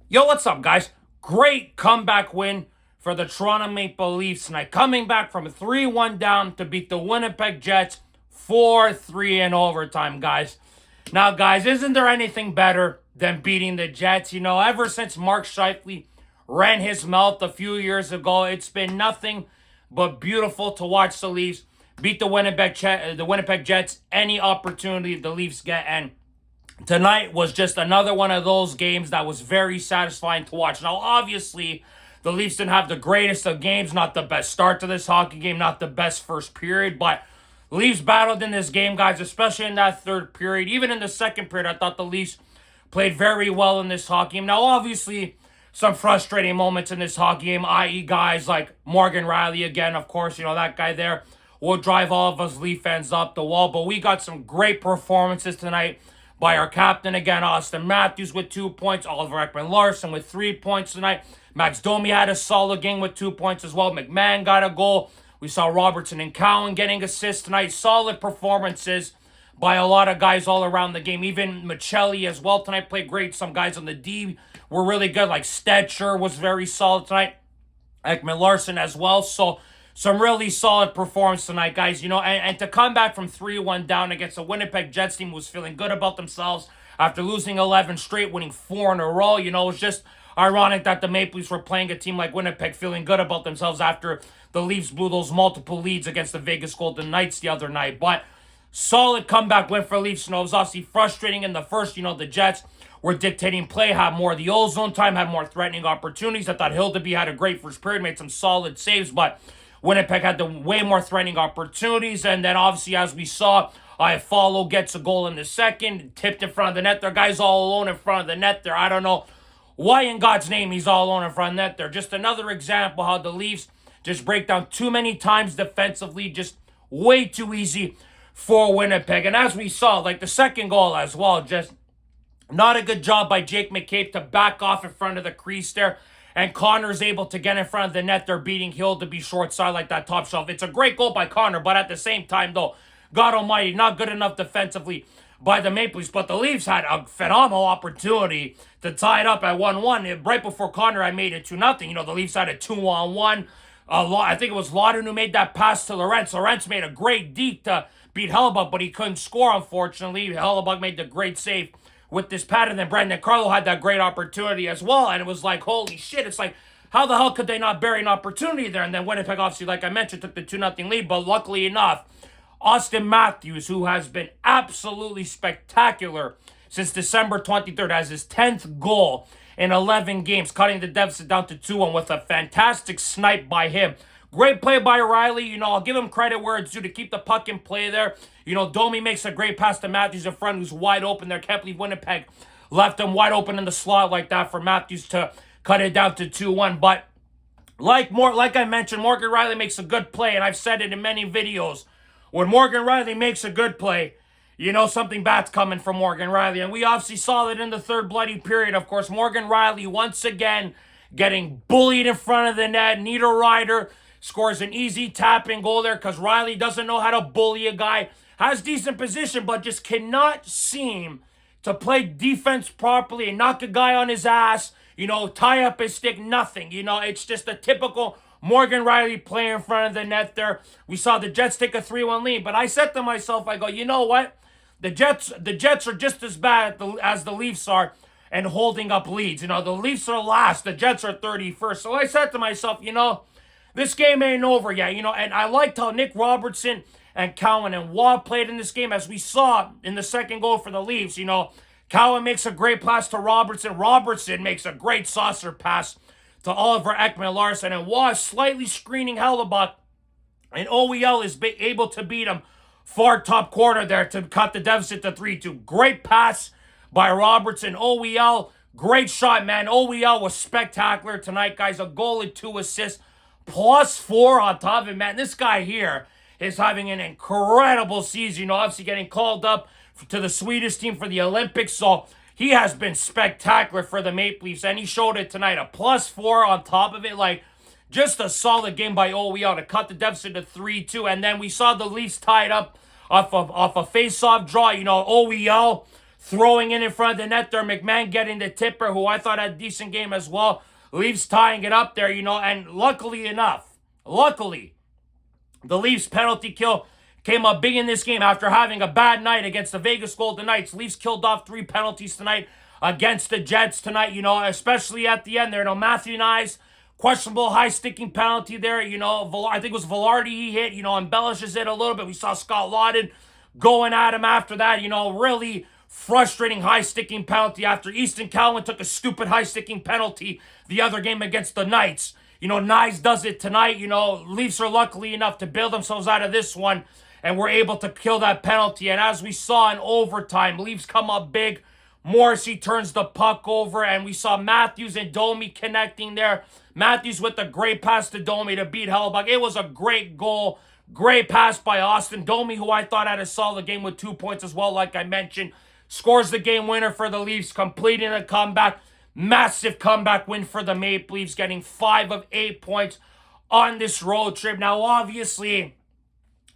Yo, what's up, guys? Great comeback win for the Toronto Maple Leafs tonight. Coming back from a 3-1 down to beat the Winnipeg Jets 4-3 in overtime, guys. Now, guys, isn't there anything better than beating the Jets? You know, ever since Mark Scheifele ran his mouth a few years ago, it's been nothing but beautiful to watch the Leafs beat the Winnipeg Jets any opportunity the Leafs get. And tonight was just another one of those games that was very satisfying to watch. Now, obviously, the Leafs didn't have the greatest of games, not the best start to this hockey game, not the best first period, but the Leafs battled in this game, guys, especially in that third period. Even in the second period, I thought the Leafs played very well in this hockey game. Now, obviously, some frustrating moments in this hockey game, i.e., guys like Morgan Rielly again, of course, that guy there will drive all of us Leaf fans up the wall. But we got some great performances tonight by our captain again, Austin Matthews with 2 points, Oliver Ekman-Larsson with 3 points tonight. Max Domi had a solid game with 2 points as well. McMahon got a goal. We saw Robertson and Cowan getting assists tonight. Solid performances by a lot of guys all around the game. Even Michelli as well tonight played great. Some guys on the D were really good, like Stetcher was very solid tonight. Ekman-Larsson as well. So some really solid performance tonight, guys. And to come back from 3-1 down against the Winnipeg Jets team who was feeling good about themselves after losing 11 straight, winning 4 in a row. It was just ironic that the Maple Leafs were playing a team like Winnipeg feeling good about themselves after the Leafs blew those multiple leads against the Vegas Golden Knights the other night. But solid comeback win for Leafs. It was obviously frustrating in the first. The Jets were dictating play, had more of the O-zone time, had more threatening opportunities. I thought Hildeby had a great first period, made some solid saves, but Winnipeg had the way more threatening opportunities. And then obviously, as we saw, Follow gets a goal in the second, tipped in front of the net. There, guys all alone in front of the net there. I don't know why in God's name he's all alone in front of the net there. Just another example how the Leafs just break down too many times defensively, just way too easy for Winnipeg. And as we saw, like the second goal as well, just not a good job by Jake McCabe to back off in front of the crease there. And Connor's able to get in front of the net. They're beating Hill to be short side like that top shelf. It's a great goal by Connor, but at the same time, though, God almighty, not good enough defensively by the Maple Leafs. But the Leafs had a phenomenal opportunity to tie it up at 1-1. Right before Connor, I made it 2-0. The Leafs had a 2-on-1. I think it was Lawton who made that pass to Lorentz. Lorentz made a great deke to beat Hellebuyck, but he couldn't score, unfortunately. Hellebuyck made the great save with this pattern. Then Brandon Carlo had that great opportunity as well. And it was like, holy shit. It's like, how the hell could they not bury an opportunity there? And then Winnipeg, obviously, like I mentioned, took the 2-0 lead. But luckily enough, Austin Matthews, who has been absolutely spectacular since December 23rd, has his 10th goal in 11 games, cutting the deficit down to 2-1 with a fantastic snipe by him. Great play by Rielly. I'll give him credit where it's due to keep the puck in play there. Domi makes a great pass to Matthews in front, who's wide open there. Can't believe Winnipeg left him wide open in the slot like that for Matthews to cut it down to 2-1. But like I mentioned, Morgan Rielly makes a good play, and I've said it in many videos. When Morgan Rielly makes a good play, something bad's coming from Morgan Rielly. And we obviously saw that in the third bloody period. Of course, Morgan Rielly once again getting bullied in front of the net. Niederreiter scores an easy tap-in goal there because Rielly doesn't know how to bully a guy. Has decent position, but just cannot seem to play defense properly and knock a guy on his ass, tie up his stick, nothing. It's just a typical Morgan Rielly play in front of the net there. We saw the Jets take a 3-1 lead, but I said to myself, I go, you know what? The Jets are just as bad as the Leafs are and holding up leads. The Leafs are last. The Jets are 31st. So I said to myself, this game ain't over yet. And I liked how Nick Robertson and Cowan and Waugh played in this game, as we saw in the second goal for the Leafs. Cowan makes a great pass to Robertson. Robertson makes a great saucer pass to Oliver Ekman-Larsson. And Waugh slightly screening Hellebuyck. And OEL is able to beat him far top corner there to cut the deficit to 3-2. Great pass by Robertson. OEL, great shot, man. OEL was spectacular tonight, guys. A goal and 2 assists. +4 on top of it, man. This guy here is having an incredible season. Obviously getting called up to the Swedish team for the Olympics. So he has been spectacular for the Maple Leafs, and he showed it tonight. A +4 on top of it. Like, just a solid game by OEL to cut the deficit to 3-2. And then we saw the Leafs tied up off a face-off draw. OEL throwing in front of the net there. McMahon getting the tipper, who I thought had a decent game as well. Leafs tying it up there, and luckily enough, the Leafs penalty kill came up big in this game after having a bad night against the Vegas Golden Knights. Leafs killed off 3 penalties tonight against the Jets tonight, especially at the end there. Matthew Nyes, questionable high-sticking penalty there. I think it was Velarde he hit, embellishes it a little bit. We saw Scott Laughton going at him after that, really frustrating high-sticking penalty after Easton Cowan took a stupid high-sticking penalty the other game against the Knights. Nyes does it tonight. Leafs are lucky enough to bail themselves out of this one, and we're able to kill that penalty. And as we saw in overtime, Leafs come up big. Morrissey turns the puck over, and we saw Matthews and Domi connecting there. Matthews with a great pass to Domi to beat Hellebuyck. It was a great goal. Great pass by Austin. Domi, who I thought had a solid game with 2 points as well, like I mentioned, scores the game winner for the Leafs, completing a comeback. Massive comeback win for the Maple Leafs, getting 5 of 8 points on this road trip. Now, obviously,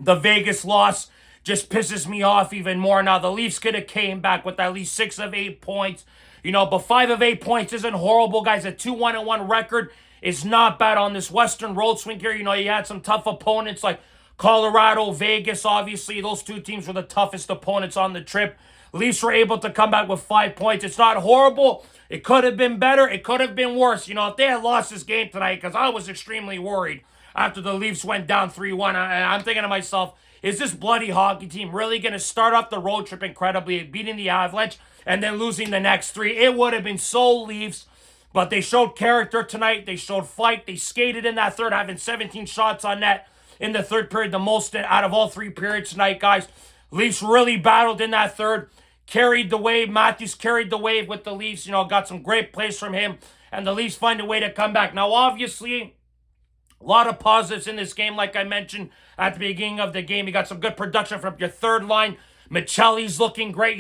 the Vegas loss just pisses me off even more. Now, the Leafs could have came back with at least 6 of 8 points, but 5 of 8 points isn't horrible, guys. A 2-1-1 record is not bad on this Western road swing here. You had some tough opponents like Colorado, Vegas, obviously. Those 2 teams were the toughest opponents on the trip. Leafs were able to come back with 5 points. It's not horrible. It could have been better. It could have been worse. If they had lost this game tonight, because I was extremely worried after the Leafs went down 3-1. I'm thinking to myself, is this bloody hockey team really going to start off the road trip incredibly, beating the Avalanche, and then losing the next 3? It would have been so Leafs, but they showed character tonight. They showed fight. They skated in that third, having 17 shots on net in the third period, the most out of all 3 periods tonight, guys. Leafs really battled in that third, carried the wave. Matthews carried the wave with the Leafs, got some great plays from him, and the Leafs find a way to come back. Now, obviously, a lot of positives in this game, like I mentioned at the beginning of the game. You got some good production from your third line. Michelli's looking great.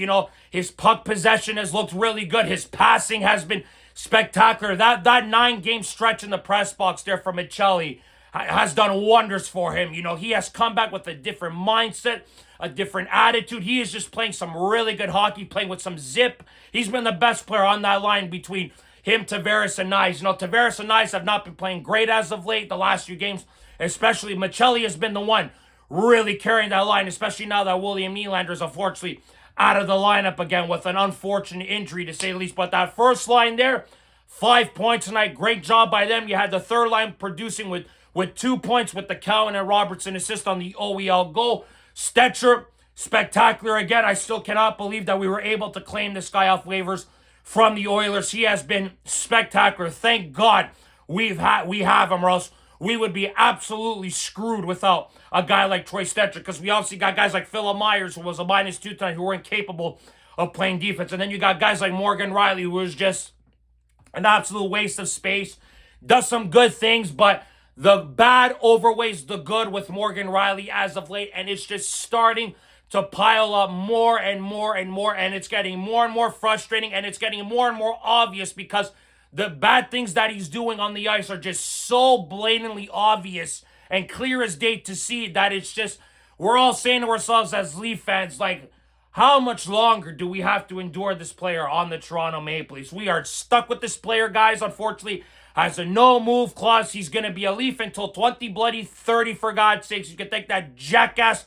His puck possession has looked really good. His passing has been spectacular. That 9-game stretch in the press box there for Michelli has done wonders for him. He has come back with a different mindset, a different attitude. He is just playing some really good hockey, playing with some zip. He's been the best player on that line between him, Tavares, and Nyes. Tavares and Nyes have not been playing great as of late, the last few games, especially. Michelli has been the one really carrying that line, especially now that William Nylander is unfortunately out of the lineup again with an unfortunate injury, to say the least. But that first line there, 5 points tonight. Great job by them. You had the third line producing with 2 points with the Cowan and Robertson assist on the OEL goal. Stetcher, spectacular again. I still cannot believe that we were able to claim this guy off waivers from the Oilers. He has been spectacular. Thank God we have him, or else we would be absolutely screwed without a guy like Troy Stetcher, because we obviously got guys like Philip Myers, who was a -2 tonight, who were incapable of playing defense. And then you got guys like Morgan Riley, who was just an absolute waste of space. Does some good things, but the bad overweighs the good with Morgan Riley as of late, and it's just starting to pile up more and more and more, and it's getting more and more frustrating, and it's getting more and more obvious because the bad things that he's doing on the ice are just so blatantly obvious and clear as day to see that it's just, we're all saying to ourselves as Leaf fans, like, how much longer do we have to endure this player on the Toronto Maple Leafs? We are stuck with this player, guys, unfortunately. Has a no-move clause. He's going to be a Leaf until 2030, for God's sakes. You can thank that jackass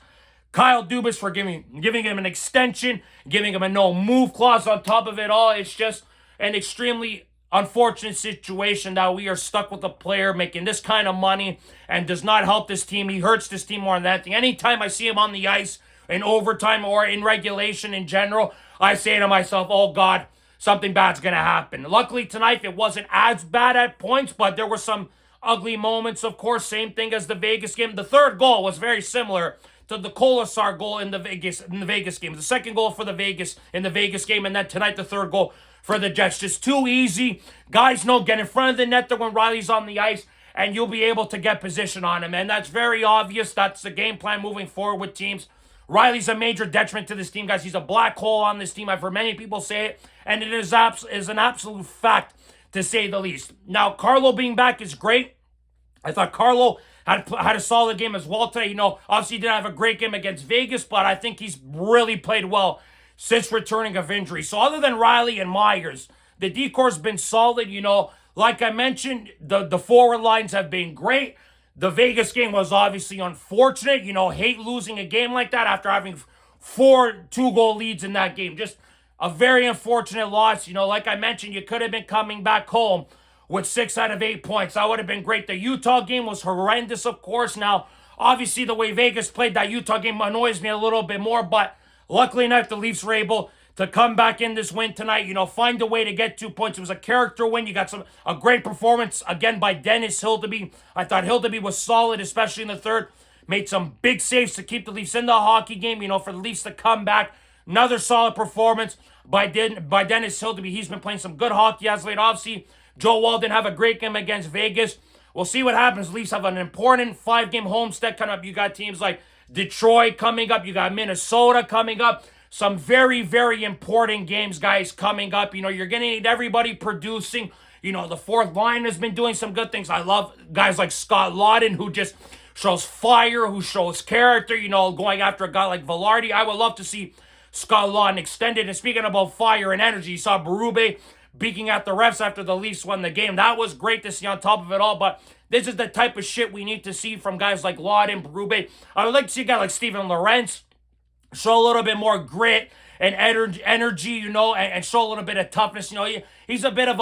Kyle Dubas for giving him an extension, giving him a no-move clause on top of it all. It's just an extremely unfortunate situation that we are stuck with a player making this kind of money and does not help this team. He hurts this team more than that thing. Anytime I see him on the ice in overtime or in regulation in general, I say to myself, oh God, something bad's going to happen. Luckily tonight, it wasn't as bad at points, but there were some ugly moments, of course. Same thing as the Vegas game. The third goal was very similar to the Kolesar goal in the Vegas game. The second goal for the Vegas game, and then tonight the third goal for the Jets. Just too easy. Guys know, get in front of the net there when Riley's on the ice, and you'll be able to get position on him. And that's very obvious. That's the game plan moving forward with teams. Riley's a major detriment to this team, guys. He's a black hole on this team. I've heard many people say it, and it is an absolute fact, to say the least. Now, Carlo being back is great. I thought Carlo had a solid game as well today. Obviously he didn't have a great game against Vegas, but I think he's really played well since returning of injury. So other than Riley and Myers, the decore's been solid. Like I mentioned, the forward lines have been great. The Vegas game was obviously unfortunate. Hate losing a game like that after having 4 2-goal leads in that game. Just a very unfortunate loss. Like I mentioned, you could have been coming back home with 6 out of 8 points. That would have been great. The Utah game was horrendous, of course. Now, obviously, the way Vegas played that Utah game annoys me a little bit more, but luckily enough, the Leafs were able to come back in this win tonight. Find a way to get 2 points. It was a character win. You got a great performance, again, by Dennis Hildeby. I thought Hildeby was solid, especially in the third. Made some big saves to keep the Leafs in the hockey game, for the Leafs to come back. Another solid performance by Dennis Hildeby. He's been playing some good hockey as late. Obviously, Joe Wall didn't have a great game against Vegas. We'll see what happens. Leafs have an important 5-game homestand coming up. You got teams like Detroit coming up. You got Minnesota coming up. Some very, very important games, guys, coming up. You're going to need everybody producing. The fourth line has been doing some good things. I love guys like Scott Laughton, who just shows fire, who shows character, going after a guy like Velarde. I would love to see Scott Laughton extended. And speaking about fire and energy, you saw Berube beaking at the refs after the Leafs won the game. That was great to see on top of it all, but this is the type of shit we need to see from guys like Laughton, Berube. I would like to see a guy like Steven Lorentz show a little bit more grit and energy, and show a little bit of toughness. He's a bit of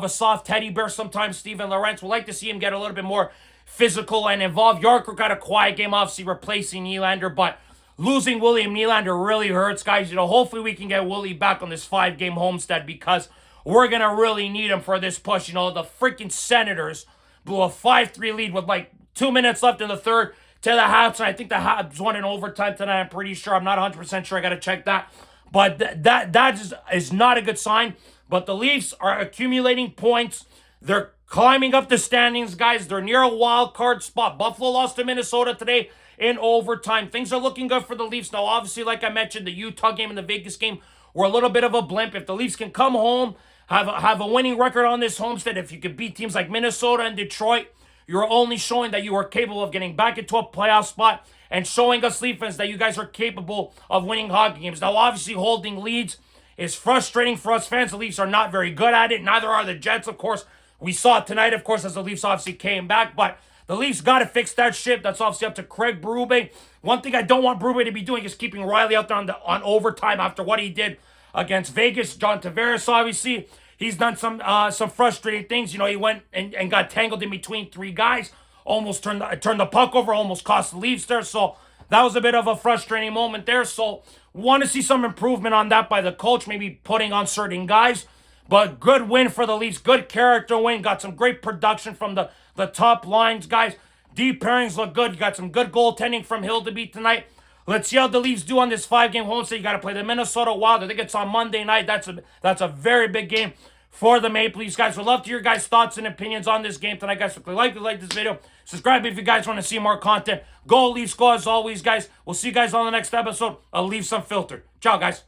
a soft teddy bear sometimes, Steven Lorentz. We'd like to see him get a little bit more physical and involved. Yorker got a quiet game, obviously replacing Nylander, but losing William Nylander really hurts, guys. Hopefully we can get Willie back on this 5-game homestand, because we're going to really need him for this push. The freaking Senators blew a 5-3 lead with like 2 minutes left in the third to the Habs. And I think the Habs won in overtime tonight. I'm pretty sure. I'm not 100% sure. I got to check that. But that is not a good sign. But the Leafs are accumulating points. They're climbing up the standings, guys. They're near a wild card spot. Buffalo lost to Minnesota today in overtime. Things are looking good for the Leafs. Now, obviously, like I mentioned, the Utah game and the Vegas game were a little bit of a blimp. If the Leafs can come home, have a winning record on this homestand, if you could beat teams like Minnesota and Detroit, you're only showing that you are capable of getting back into a playoff spot and showing us Leaf fans that you guys are capable of winning hockey games. Now, obviously, holding leads is frustrating for us fans. The Leafs are not very good at it. Neither are the Jets, of course. We saw it tonight, of course, as the Leafs obviously came back. But the Leafs got to fix that ship. That's obviously up to Craig Berube. One thing I don't want Berube to be doing is keeping Riley out there on overtime after what he did against Vegas. John Tavares, obviously, he's done some frustrating things. He went and got tangled in between 3 guys. Almost turned the puck over, almost cost the Leafs there. So that was a bit of a frustrating moment there. So want to see some improvement on that by the coach, maybe putting on certain guys. But good win for the Leafs, good character win. Got some great production from the top lines, guys. Deep pairings look good. You got some good goaltending from Hildeby tonight. Let's see how the Leafs do on this 5-game homestand. You got to play the Minnesota Wild. I think it's on Monday night. That's a very big game for the Maple Leafs, guys. We'd love to hear your guys' thoughts and opinions on this game tonight, guys. So if you like this video, subscribe if you guys want to see more content. Go Leafs, go as always, guys. We'll see you guys on the next episode of Leafs Unfiltered. Ciao, guys.